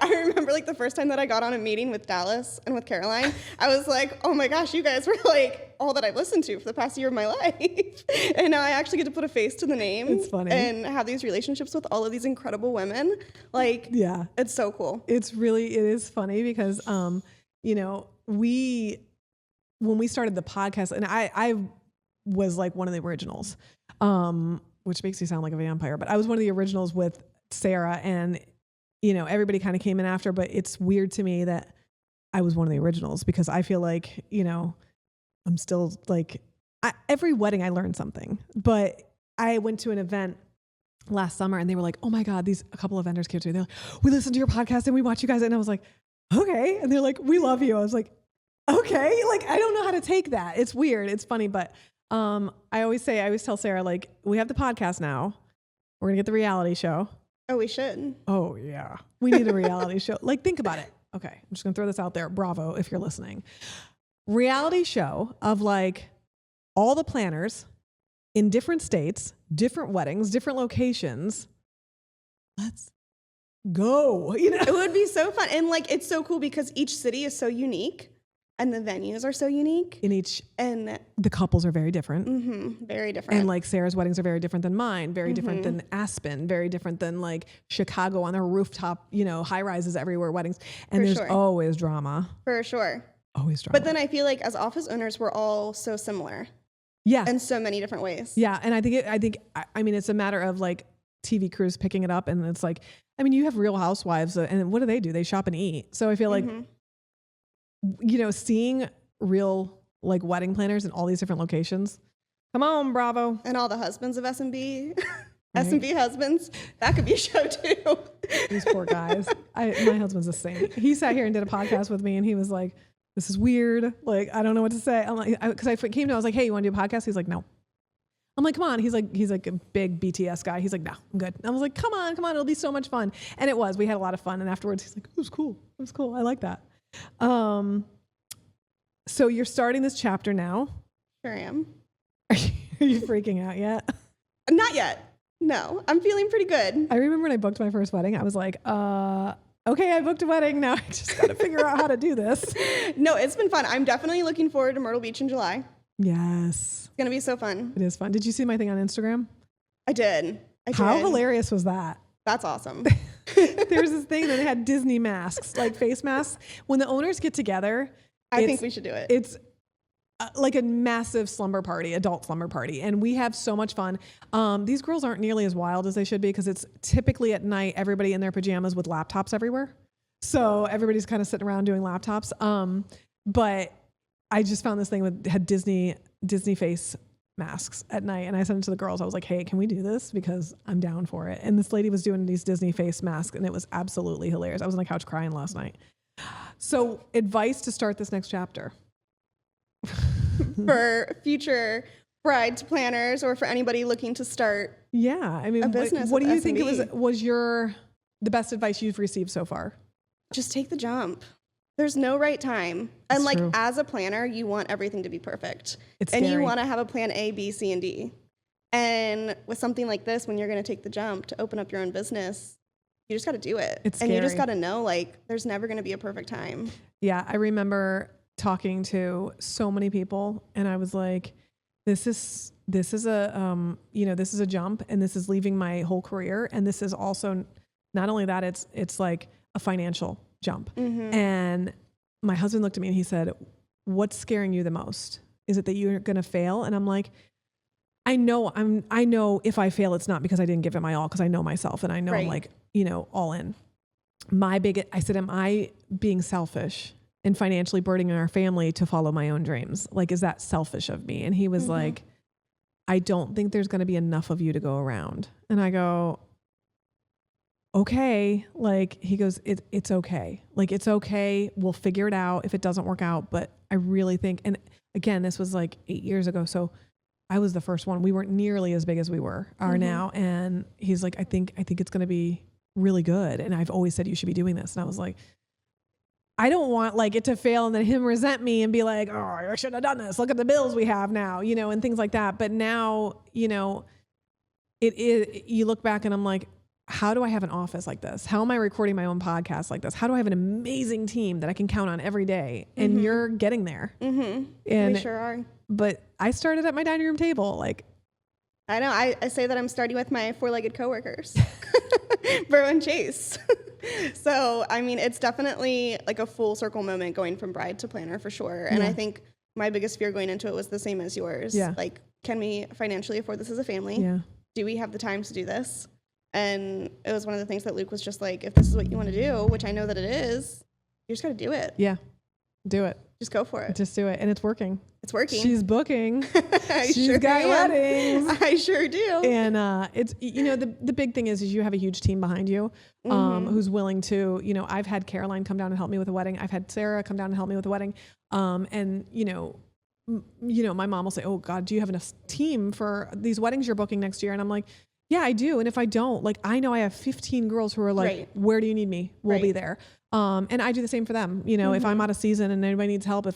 I remember like the first time that I got on a meeting with Dallas and with Caroline, I was like, oh my gosh, you guys were like all that I've listened to for the past year of my life. And now I actually get to put a face to the name. It's funny. And have these relationships with all of these incredible women. Like, yeah, it's so cool. It is funny because, when we started the podcast, and I was like one of the originals, which makes me sound like a vampire, but I was one of the originals with Sarah, and everybody kind of came in after, but it's weird to me that I was one of the originals because I feel like, I'm still like, every wedding I learned something. But I went to an event last summer and they were like, "Oh my God," a couple of vendors came to me. They're like, "We listen to your podcast and we watch you guys." And I was like, "Okay." And they're like, "We love you." I was like, "Okay." Like, I don't know how to take that. It's weird. It's funny. But I always tell Sarah, like, we have the podcast now. We're going to get the reality show. Oh, we should. Oh, yeah. We need a reality show. Like, think about it. Okay. I'm just going to throw this out there. Bravo, if you're listening. Reality show of like all the planners in different states, different weddings, different locations. Let's go. It would be so fun. And like, it's so cool because each city is so unique and the venues are so unique. And the couples are very different. Mm-hmm, very different. And like Sarah's weddings are very different than mine, very different than Aspen, very different than like Chicago on their rooftop, high rises everywhere weddings. And there's always drama. For sure. Always drama. But then I feel like as office owners, we're all so similar. Yeah. In so many different ways. Yeah. And I think it's a matter of like TV crews picking it up. And it's like, you have Real Housewives and what do? They shop and eat. So I feel like, seeing real like wedding planners in all these different locations. Come on, Bravo. And all the husbands of S&B. Right. S&B husbands. That could be a show too. These poor guys. My husband's a saint. He sat here and did a podcast with me and he was like, "This is weird. Like, I don't know what to say." I'm like, because I came to him, I was like, "Hey, you want to do a podcast?" He's like, "No." I'm like, "Come on." He's like a big BTS guy. He's like, "No, I'm good." I was like, come on. It'll be so much fun. And it was. We had a lot of fun. And afterwards, he's like, "It was cool. I like that." So you're starting this chapter now. Sure am. Are you freaking out yet? Not yet. No, I'm feeling pretty good. I remember when I booked my first wedding, I was like, okay, I booked a wedding. Now I just got to figure out how to do this. No, it's been fun. I'm definitely looking forward to Myrtle Beach in July. Yes. It's going to be so fun. It is fun. Did you see my thing on Instagram? I did. How hilarious was that? That's awesome. There's this thing that had Disney masks, like face masks. When the owners get together, I think we should do it. It's like a massive adult slumber party. And we have so much fun. These girls aren't nearly as wild as they should be because it's typically at night, everybody in their pajamas with laptops everywhere. So everybody's kind of sitting around doing laptops. But I just found this thing had Disney face masks at night. And I sent it to the girls. I was like, hey, can we do this? Because I'm down for it. And this lady was doing these Disney face masks and it was absolutely hilarious. I was on the couch crying last night. So advice to start this next chapter. For future bride planners or for anybody looking to start I mean, a business. What do you think was the best advice you've received so far? Just take the jump. There's no right time. And That's true. as a planner, you want everything to be perfect. It's and scary. you want to have a plan A, B, C, and D. And with something like this, when you're going to take the jump to open up your own business, you just got to do it. It's and you just scary. got to know, there's never going to be a perfect time. Yeah, I remember talking to so many people and I was like, this is a this is a jump and this is leaving my whole career. And this is also not only that, it's like a financial jump. Mm-hmm. And my husband looked at me and he said, what's scaring you the most? Is it that you're going to fail? And I'm like, I know if I fail, it's not because I didn't give it my all, because I know myself and I know I'm like, all in. I said, am I being selfish and financially burdening our family to follow my own dreams? Like, is that selfish of me? And he was like, I don't think there's going to be enough of you to go around. And I go, okay. Like, he goes, it's okay. Like, it's okay. We'll figure it out if it doesn't work out. But I really think, and again, this was like 8 years ago. So I was the first one. We weren't nearly as big as we are now. And he's like, I think it's going to be really good. And I've always said you should be doing this. And I was like, I don't want it to fail and then him resent me and be like, oh, I should have done this. Look at the bills we have now, and things like that. But now, it is, you look back and I'm like, how do I have an office like this? How am I recording my own podcast like this? How do I have an amazing team that I can count on every day? And you're getting there. Mm-hmm. And we sure are. But I started at my dining room table. I know. I say that I'm starting with my four-legged coworkers, Bro and Chase. So, I mean, it's definitely like a full circle moment going from bride to planner for sure. And I think my biggest fear going into it was the same as yours. Yeah. Like, can we financially afford this as a family? Yeah. Do we have the time to do this? And it was one of the things that Luke was just like, if this is what you want to do, which I know that it is, you just got to do it. Yeah. Do it. Just go for it. Just do it. And it's working. It's working. She's booking. She's sure got weddings. I sure do. And it's, the big thing is you have a huge team behind you who's willing to, I've had Caroline come down and help me with a wedding. I've had Sarah come down and help me with a wedding. And, my mom will say, oh God, do you have enough team for these weddings you're booking next year? And I'm like, yeah, I do. And if I don't, I know I have 15 girls who are like, where do you need me? We'll be there. And I do the same for them. If I'm out of season and anybody needs help,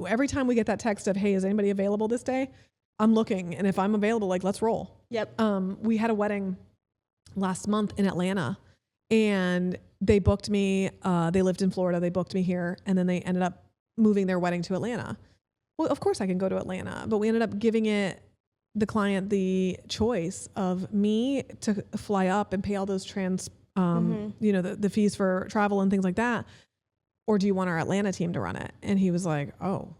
every time we get that text of, hey, is anybody available this day? I'm looking. And if I'm available, let's roll. Yep. We had a wedding last month in Atlanta and they booked me. They lived in Florida. They booked me here and then they ended up moving their wedding to Atlanta. Well, of course I can go to Atlanta, but we ended up giving the client the choice of me to fly up and pay all those the fees for travel and things like that. Or do you want our Atlanta team to run it? And he was like, oh,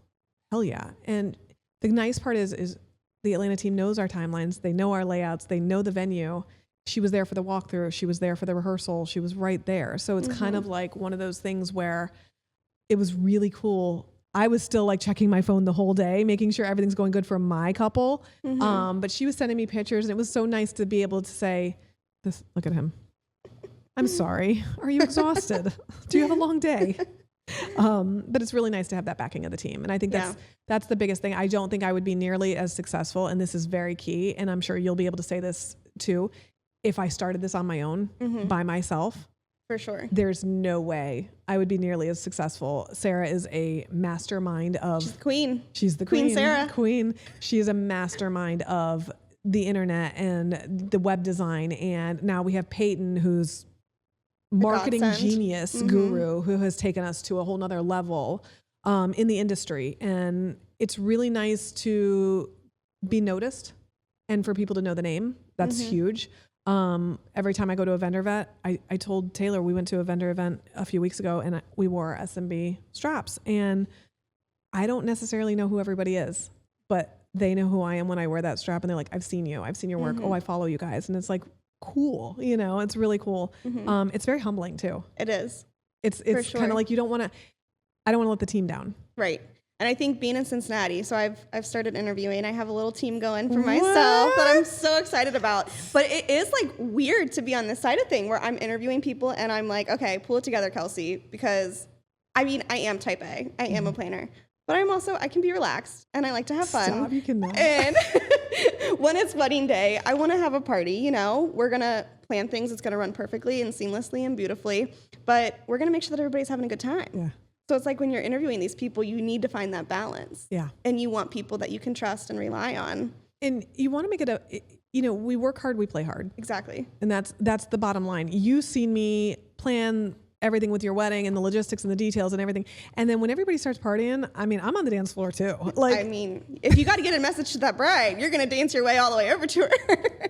hell yeah. And the nice part is the Atlanta team knows our timelines. They know our layouts. They know the venue. She was there for the walkthrough. She was there for the rehearsal. She was right there. So it's kind of like one of those things where it was really cool. I was still checking my phone the whole day, making sure everything's going good for my couple. But she was sending me pictures and it was so nice to be able to say, "This, look at him. I'm sorry. Are you exhausted? Do you have a long day?" But it's really nice to have that backing of the team. And I think that's the biggest thing. I don't think I would be nearly as successful. And this is very key. And I'm sure you'll be able to say this too. If I started this on my own by myself, for sure, there's no way I would be nearly as successful. Sarah is a mastermind of... She's the queen. She's the queen. Queen Sarah. Queen. She is a mastermind of the internet and the web design. And now we have Peyton, who's marketing genius guru, who has taken us to a whole nother level in the industry. And it's really nice to be noticed and for people to know the name. That's huge. Every time I go to a vendor event, I told Taylor, we went to a vendor event a few weeks ago and we wore SMB straps, and I don't necessarily know who everybody is, but they know who I am when I wear that strap, and they're like, I've seen your work. Oh, I follow you guys. And it's cool. It's really cool. It's very humbling too. It is. It's kind of like I don't want to let the team down. Right. And I think being in Cincinnati, so I've started interviewing. I have a little team going for myself that I'm so excited about. But it is like weird to be on this side of thing where I'm interviewing people and I'm like, okay, pull it together, Kelsey, because I mean, I am type A. I am a planner. But I can be relaxed and I like to have fun. Stop, you cannot. And when it's wedding day, I want to have a party, you know. We're going to plan things. It's going to run perfectly and seamlessly and beautifully. But we're going to make sure that everybody's having a good time. Yeah. So it's like when you're interviewing these people, you need to find that balance. Yeah. And you want people that you can trust and rely on. And you want to make it we work hard, we play hard. Exactly. And that's the bottom line. You've seen me plan everything with your wedding and the logistics and the details and everything. And then when everybody starts partying, I mean, I'm on the dance floor too. Like, I mean, if you got to get a message to that bride, you're going to dance your way all the way over to her.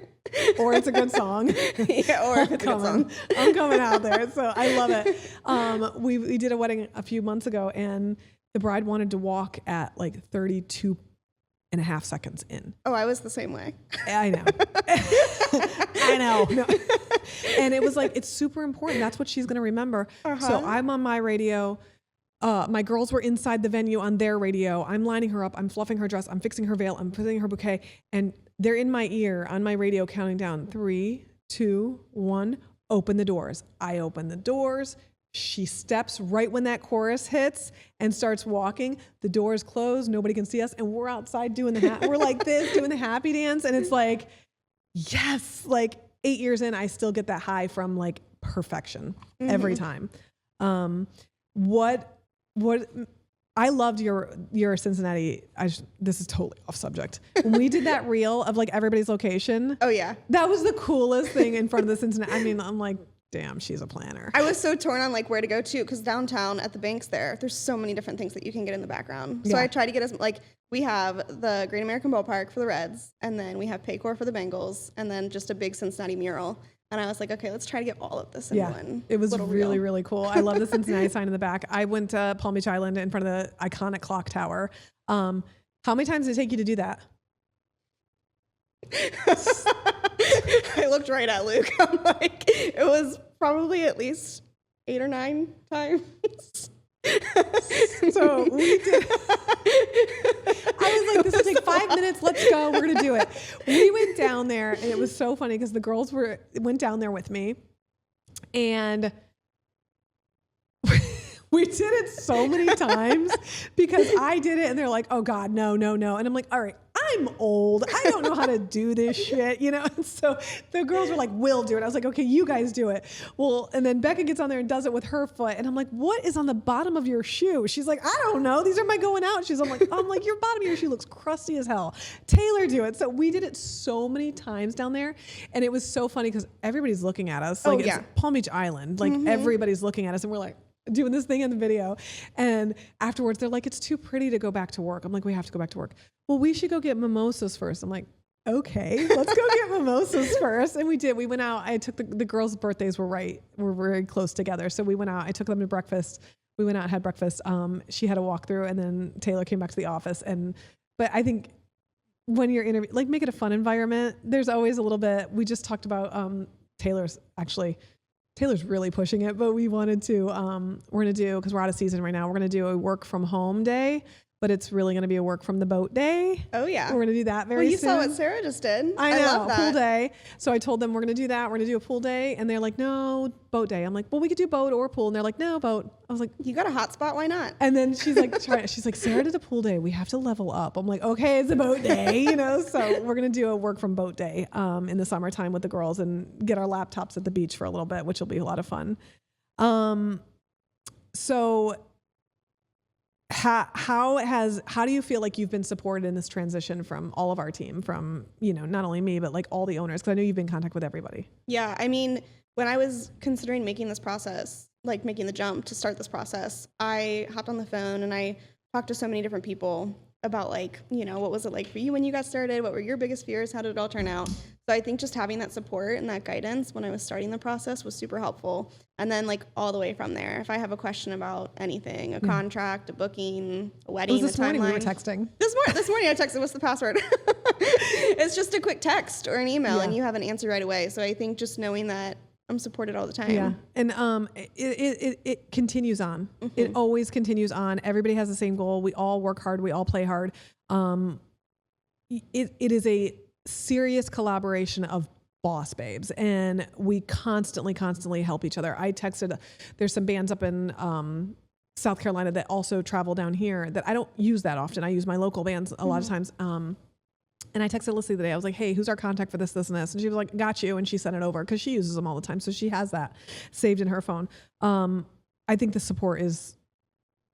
Or it's a good song. Yeah, or if it's a good song. I'm coming out there. So I love it. We did a wedding a few months ago and the bride wanted to walk at like 32 and a half seconds in. Oh, I was the same way. I know. I know. No. And it was like, it's super important. That's what she's going to remember. So I'm on my radio. My girls were inside the venue on their radio. I'm lining her up. I'm fluffing her dress. I'm fixing her veil. I'm putting her bouquet. And they're in my ear on my radio counting down 3, 2, 1, open the doors. I open the doors. She steps right when that chorus hits and starts walking. The doors close. Nobody can see us. And we're outside doing we're like this, doing the happy dance. And it's like, yes, like 8 years in, I still get that high from like perfection every time. What I loved your Cincinnati. This is totally off subject. When we did that reel of like everybody's location. Oh yeah. That was the coolest thing in front of the Cincinnati. I mean, I'm like, damn, she's a planner. I was so torn on like where to go to because downtown at the banks there's so many different things that you can get in the background. So I try to get we have the Great American Ballpark for the Reds, and then we have Paycor for the Bengals, and then just a big Cincinnati mural. And I was like, okay, let's try to get all of this in one. It was really, reel. really cool. I love the Cincinnati sign in the back. I went to Palm Beach Island in front of the iconic clock tower. How many times did it take you to do that? I looked right at Luke. I'm like, it was probably at least 8 or 9 times. So we did. I was like, this will take 5 minutes. Let's go. We're going to do it. We went down there and it was so funny because the girls went down there with me and we did it so many times because I did it and they're like, oh God, no. And I'm like, all right, I'm old. I don't know how to do this shit, you know? And so the girls were like, we'll do it. I was like, okay, you guys do it. Well, and then Becca gets on there and does it with her foot. And I'm like, what is on the bottom of your shoe? She's like, I don't know. These are my going out shoes. I'm like, your bottom of your shoe looks crusty as hell. Taylor, do it. So we did it so many times down there. And it was so funny because everybody's looking at us. Like it's Palm Beach Island. Like everybody's looking at us and we're like, doing this thing in the video. And afterwards they're like, it's too pretty to go back to work. I'm like, we have to go back to work. Well, we should go get mimosas first. I'm like, okay, let's go get mimosas first. And we did. We went out. I took the girls' birthdays were very close together. So we went out. I took them to breakfast. We went out and had breakfast. She had a walkthrough and then Taylor came back to the office. But I think when you're interviewing, like make it a fun environment. There's always a little bit, we just talked about Taylor's really pushing it, but we wanted to, we're going to do, because we're out of season right now, we're going to do a work from home day, but it's really going to be a work from the boat day. Oh yeah. We're going to do that very soon. Well, you saw what Sarah just did. I know, love that. pool day. So I told them we're going to do that. We're going to do a pool day. And they're like, no, boat day. I'm like, well, we could do boat or pool. And they're like, no, boat. I was like, you got a hot spot. Why not? and then she's like, Sarah did a pool day. We have to level up. I'm like, okay, it's a boat day, you know? So we're going to do a work from boat day in the summertime with the girls and get our laptops at the beach for a little bit, which will be a lot of fun. So how do you feel like you've been supported in this transition from all of our team, from, you know, not only me, but like all the owners? Cause I know you've been in contact with everybody. Yeah. I mean, when I was considering making this process, like making the jump to start this process, I hopped on the phone and I talked to so many different people about like, you know, what was it like for you when you got started? What were your biggest fears? How did it all turn out? So I think just having that support and that guidance when I was starting the process was super helpful. And then like all the way from there, if I have a question about anything, a contract, a booking, a wedding, it was this morning we were texting. This morning I texted, what's the password? It's just a quick text or an email and you have an answer right away. So I think just knowing that I'm supported all the time. Yeah. And it continues on. It always continues on. Everybody has the same goal. We all work hard. We all play hard. It is a serious collaboration of boss babes, and we constantly help each other. I texted, there's some bands up in South Carolina that also travel down here that I don't use that often. I use my local bands a lot of times. And I texted Lissy the day. I was like, hey, who's our contact for this, this, and this? And she was like, got you. And she sent it over because she uses them all the time. So she has that saved in her phone. I think the support is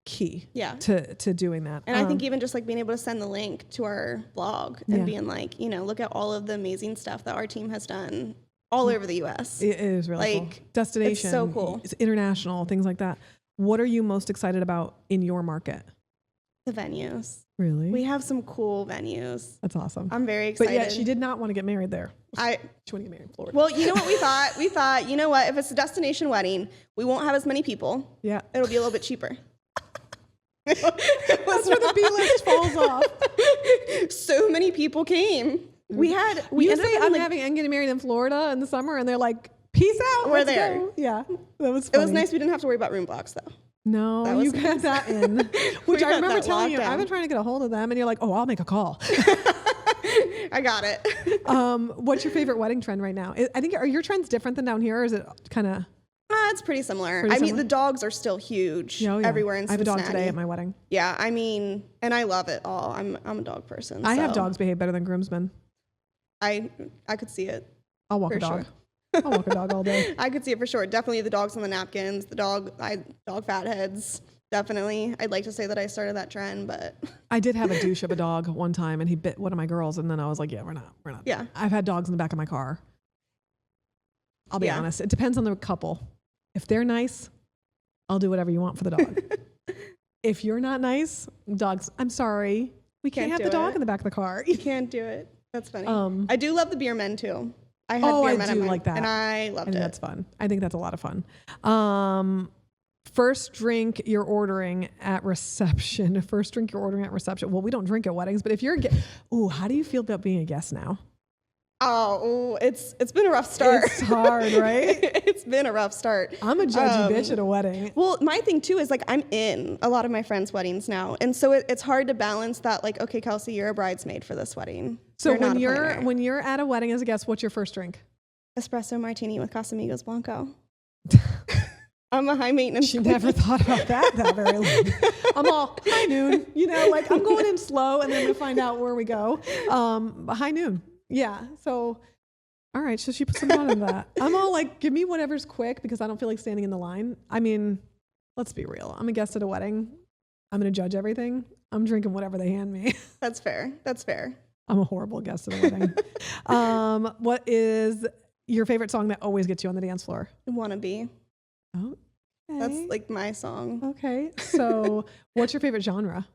key to doing that. And I think even just like being able to send the link to our blog and being like, you know, look at all of the amazing stuff that our team has done all over the U.S. It is really cool. Destination. It's so cool. It's international, things like that. What are you most excited about in your market? The venues. Really? We have some cool venues. That's awesome. I'm very excited. But yeah, she did not want to get married there. She wanted to get married in Florida. Well, you know what we thought? We thought, you know what? If it's a destination wedding, we won't have as many people. Yeah. It'll be a little bit cheaper. That's where the B-list falls off. So many people came. We ended up I'm getting married in Florida in the summer, and they're like, peace out. We're there. Go. Yeah. That was funny. It was nice. We didn't have to worry about room blocks though. No, you got that in. Which I remember telling you, down. I've been trying to get a hold of them, and you're like, oh, I'll make a call. I got it. What's your favorite wedding trend right now? I think, are your trends different than down here, or is it kind of? It's pretty similar. I mean, the dogs are still huge everywhere in Cincinnati. I have a dog today at my wedding. Yeah, I mean, and I love it all. I'm a dog person. I have dogs behave better than groomsmen. I could see it. I'll walk a dog. Sure. I'll walk a dog all day. I could see it for sure. Definitely the dogs on the napkins, the dog fatheads. Definitely. I'd like to say that I started that trend, but I did have a douche of a dog one time, and he bit one of my girls, and then I was like, yeah, we're not. Yeah. I've had dogs in the back of my car. I'll be honest. It depends on the couple. If they're nice, I'll do whatever you want for the dog. If you're not nice, dogs, I'm sorry. We can't have the dog in the back of the car. You can't do it. That's funny. I do love the beer men too. I had beer men like that. And I loved it. That's fun. I think that's a lot of fun. First drink you're ordering at reception. Well, we don't drink at weddings, but if you're how do you feel about being a guest now? It's been a rough start. It's hard, right? It's been a rough start. I'm a judgy bitch at a wedding. Well, my thing too is like I'm in a lot of my friends' weddings now, and so it's hard to balance that. Like, okay, Kelsey, you're a bridesmaid for this wedding. So when you're at a wedding as a guest, what's your first drink? Espresso martini with Casamigos Blanco. I'm a high maintenance. She never thought about that very long. I'm all high noon, like I'm going in slow, and then I'm gonna find out where we go. High noon. Yeah. So, all right. So she put some thought in that. I'm all like, give me whatever's quick because I don't feel like standing in the line. I mean, let's be real. I'm a guest at a wedding. I'm going to judge everything. I'm drinking whatever they hand me. That's fair. I'm a horrible guest at a wedding. What is your favorite song that always gets you on the dance floor? Wanna Be. Oh, okay. That's like my song. Okay. So what's your favorite genre?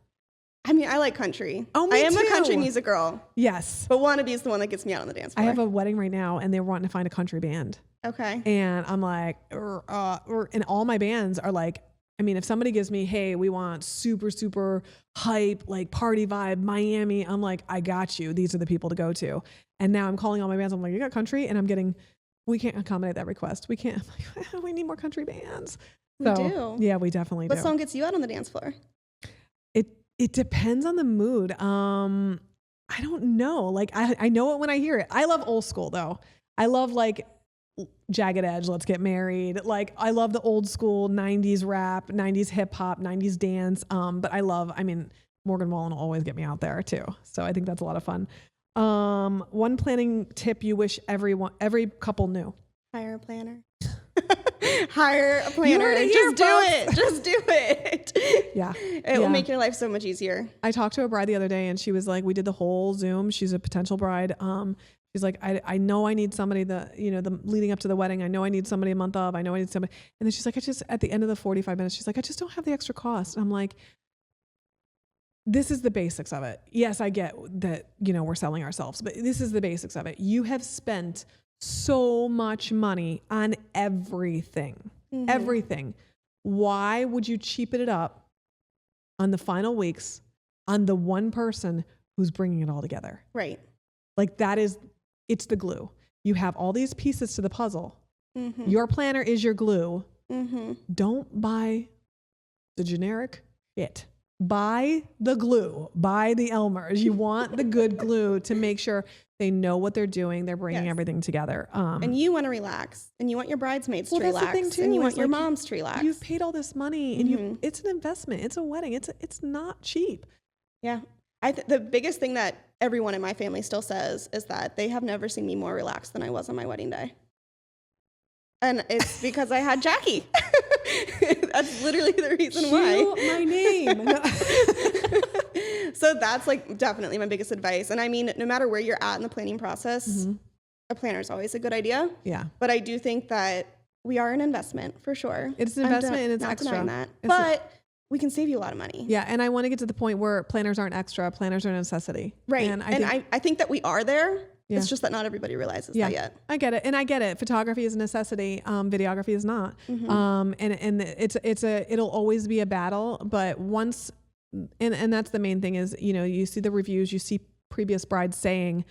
I mean, I like country. Oh, me I am too. a country music girl. Yes. But Wanna Be is the one that gets me out on the dance floor. I have a wedding right now, and they're wanting to find a country band. Okay. And I'm like, and all my bands are like, I mean, if somebody gives me, hey, we want super, super hype, like party vibe, Miami, I'm like, I got you. These are the people to go to. And now I'm calling all my bands. I'm like, you got country? And I'm getting, we can't accommodate that request. We can't. I'm like, we need more country bands. We do. Yeah, we definitely do. What song gets you out on the dance floor? It depends on the mood. I don't know. Like I know it when I hear it. I love old school though. I love like Jagged Edge, Let's Get Married. Like I love the old school 90s rap, 90s hip hop, 90s dance. But Morgan Wallen will always get me out there too. So I think that's a lot of fun. One planning tip you wish every couple knew. Hire a planner. Hire a planner. Just do it. Yeah. It will make your life so much easier. I talked to a bride the other day, and she was like, we did the whole Zoom. She's a potential bride. She's like, I know I need somebody the leading up to the wedding. I know I need somebody a month of. I know I need somebody. And then she's like, at the end of the 45 minutes, she's like, I just don't have the extra cost. And I'm like, this is the basics of it. Yes, I get that, we're selling ourselves, but this is the basics of it. You have spent so much money on everything. Mm-hmm. Everything. Why would you cheapen it up on the final weeks on the one person who's bringing it all together? Right. Like it's the glue. You have all these pieces to the puzzle. Your planner is your glue. Don't buy the generic shit. Buy the glue. Buy the Elmer's. You want the good glue to make sure they know what they're doing. They're bringing everything together. And you want to relax, and you want your bridesmaids to relax, that's the thing too, and you want your like, moms to relax. You've paid all this money, and it's an investment. It's a wedding. It's not cheap. Yeah. The biggest thing that everyone in my family still says is that they have never seen me more relaxed than I was on my wedding day. And it's because I had Jacque. That's literally the reason why. My name. So that's like definitely my biggest advice. And I mean, no matter where you're at in the planning process, a planner is always a good idea. Yeah. But I do think that we are an investment for sure. It's an investment and it's not extra. denying that. But we can save you a lot of money. Yeah. And I want to get to the point where planners aren't extra. Planners are a necessity. Right. And I think that we are there. Yeah. It's just that not everybody realizes that yet. I get it. And I get it. Photography is a necessity. Videography is not. And it'll always be a battle, but once, and that's the main thing is, you see the reviews, you see previous brides saying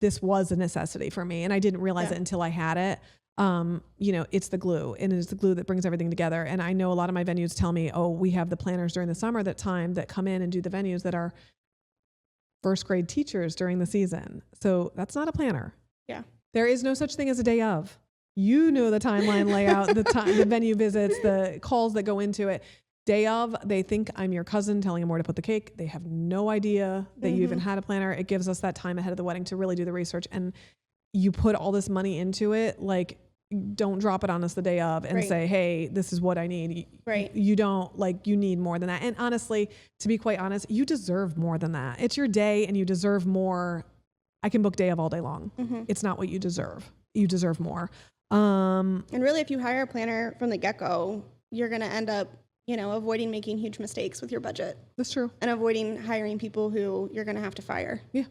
this was a necessity for me. And I didn't realize it until I had it. It's the glue, and it's the glue that brings everything together. And I know a lot of my venues tell me, oh, we have the planners during the summer that come in and do the venues that are first grade teachers during the season. So that's not a planner. Yeah. There is no such thing as a day of. You know the timeline layout, the venue visits, the calls that go into it. Day of, they think I'm your cousin telling them where to put the cake. They have no idea that you even had a planner. It gives us that time ahead of the wedding to really do the research. And you put all this money into it, like, don't drop it on us the day of and say, hey, this is what I need. Right. You don't, you need more than that. And honestly, to be quite honest, you deserve more than that. It's your day and you deserve more. I can book day of all day long. It's not what you deserve. You deserve more. And really, if you hire a planner from the get-go, you're going to end up, avoiding making huge mistakes with your budget. That's true. And avoiding hiring people who you're going to have to fire. Yeah.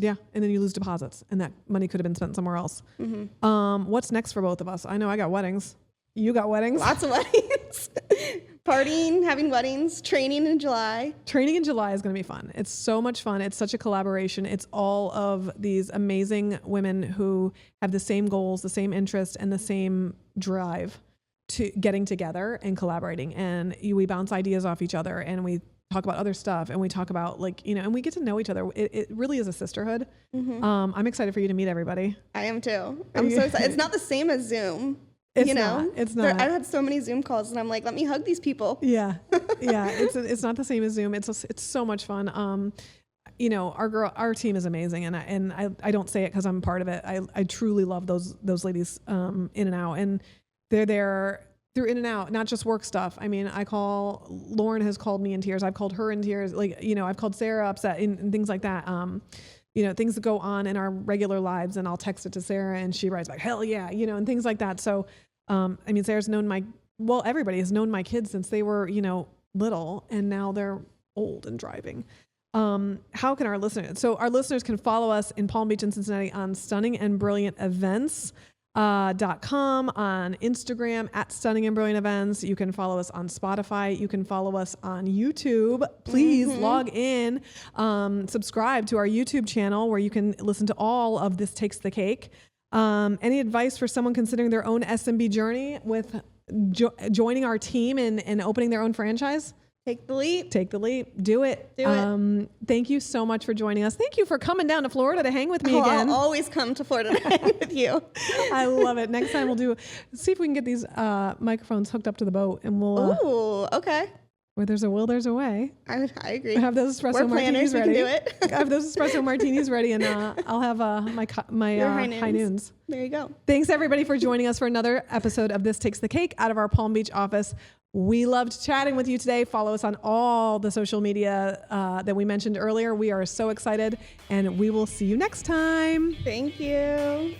Yeah. And then you lose deposits and that money could have been spent somewhere else. What's next for both of us? I know I got weddings. You got weddings. Lots of weddings. Partying, having weddings, training in July. Training in July is going to be fun. It's so much fun. It's such a collaboration. It's all of these amazing women who have the same goals, the same interests, and the same drive to getting together and collaborating. And we bounce ideas off each other and we talk about other stuff and we talk about and we get to know each other. It really is a sisterhood. I'm excited for you to meet everybody. I am too. I'm so excited. It's not the same as Zoom. It's not. I've had so many Zoom calls and I'm like, let me hug these people. Yeah. Yeah. It's not the same as Zoom. It's so much fun. Our team is amazing. And I don't say it cause I'm part of it. I truly love those ladies, in and out, and they're there through in and out, not just work stuff. I mean, Lauren has called me in tears. I've called her in tears. I've called Sarah upset and things like that. Things that go on in our regular lives, and I'll text it to Sarah and she writes back, hell yeah, and things like that. So, Sarah's known everybody has known my kids since they were, little, and now they're old and driving. How can our listeners can follow us in Palm Beach and Cincinnati on Stunning and Brilliant Events. .com, on Instagram at Stunning and Brilliant Events. You can follow us on Spotify. You can follow us on YouTube. Please log in, subscribe to our YouTube channel where you can listen to all of This Takes the Cake. Any advice for someone considering their own SMB journey with joining our team and opening their own franchise? Take the leap. Take the leap. Do it. Thank you so much for joining us. Thank you for coming down to Florida to hang with me again. I'll always come to Florida to hang with you. I love it. Next time we'll see if we can get these microphones hooked up to the boat, and we'll. Ooh, okay. Where there's a will, there's a way. I agree. Have those espresso martinis ready. We can do it. I have those espresso martinis ready, and I'll have my high noons. There you go. Thanks everybody for joining us for another episode of This Takes the Cake out of our Palm Beach office. We loved chatting with you today. Follow us on all the social media that we mentioned earlier. We are so excited, and we will see you next time. Thank you.